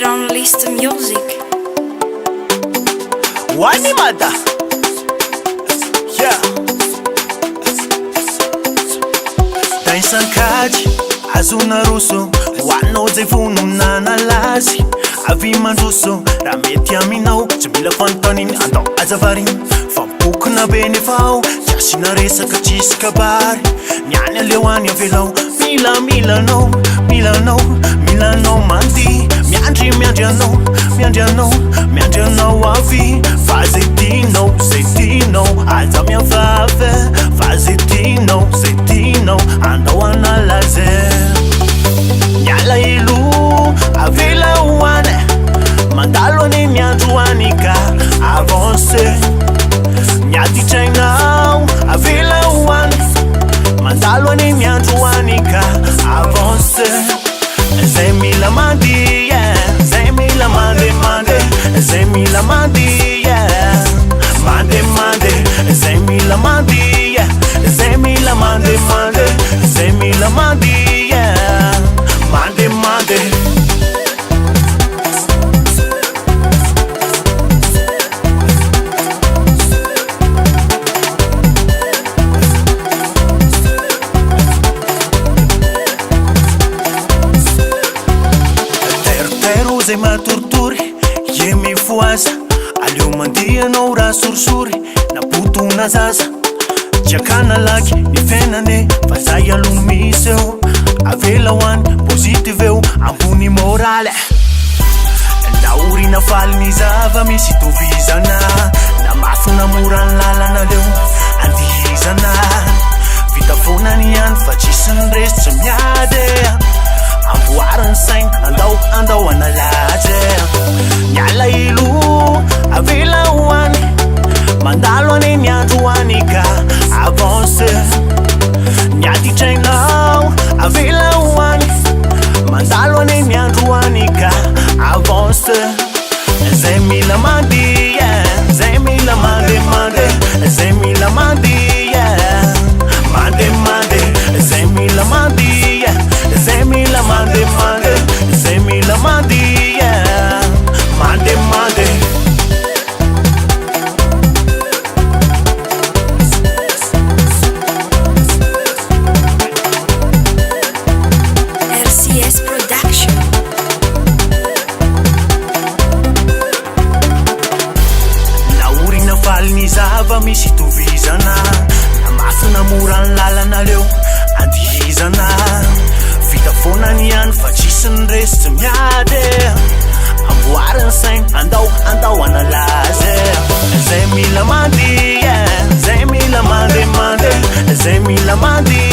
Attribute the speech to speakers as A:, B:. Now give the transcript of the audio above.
A: Journalist Music.
B: Wani mada, yeah. Tainsan kaji, azuna ruso, wano zay vonona nalazy. Avy mandroso, raha mety aminao, tsy mila fanontaniana, andao azavarina. Fampokona be nefa ao, tsy asina resaka tsisy kabary. Niany aleo any avelao, milanao mandy. Miandry anao avy. Fa zay tinao, aza miavavy. Fa zay tinao, andao analazy. Miala elo, avela hoany, mandalo any miandro hoany ka avance. Miaditrainao, avela hoany, mandalo any miandro hoany ka avance. Zay mila mandy, yeah. Zay mila mande, zay mila mandy, yeah. Mande, zay mila mandy, yeah. Zay mila mande, zay mila mandy, yeah. Mande. Zay matoritory, ye mifoaza. Aleo mandeha anao raha sorisory, napotona zaza. Jiakana laky ny fiainane, fa zay aloha misy eo. Avela hoany, positive eo, ambony morale. Naorina faly ny zava misy tovizana. Namafina mora ny lalana leo, andihizana. Vita foana ny any, fa tsisy ny resy tsy miady. Amboarany sainy, andao analazy. Miala elo, avela hoany, mandalo any miandro hoany ka avance. Miaditrainao, avela hoany, mandalo any miandro hoany ka avance. Zay mila mandy, yeah. Zay mila mande, zay mila mandy, yeah. Mande, zay mila mandy, yeah. Zay mila mande, zay mila mandy, yeah. Mande.
A: RCS Production.
B: Naorina faly ny zava misy tovizana. Namafina mora ny lalana leo, andihizana. Vita foana ny any, fa tsisy ny resy tsy miady. Amboarany sainy, andao analazy. Zay mila mandy, yeah. Zay mila mande, zay mila mandy.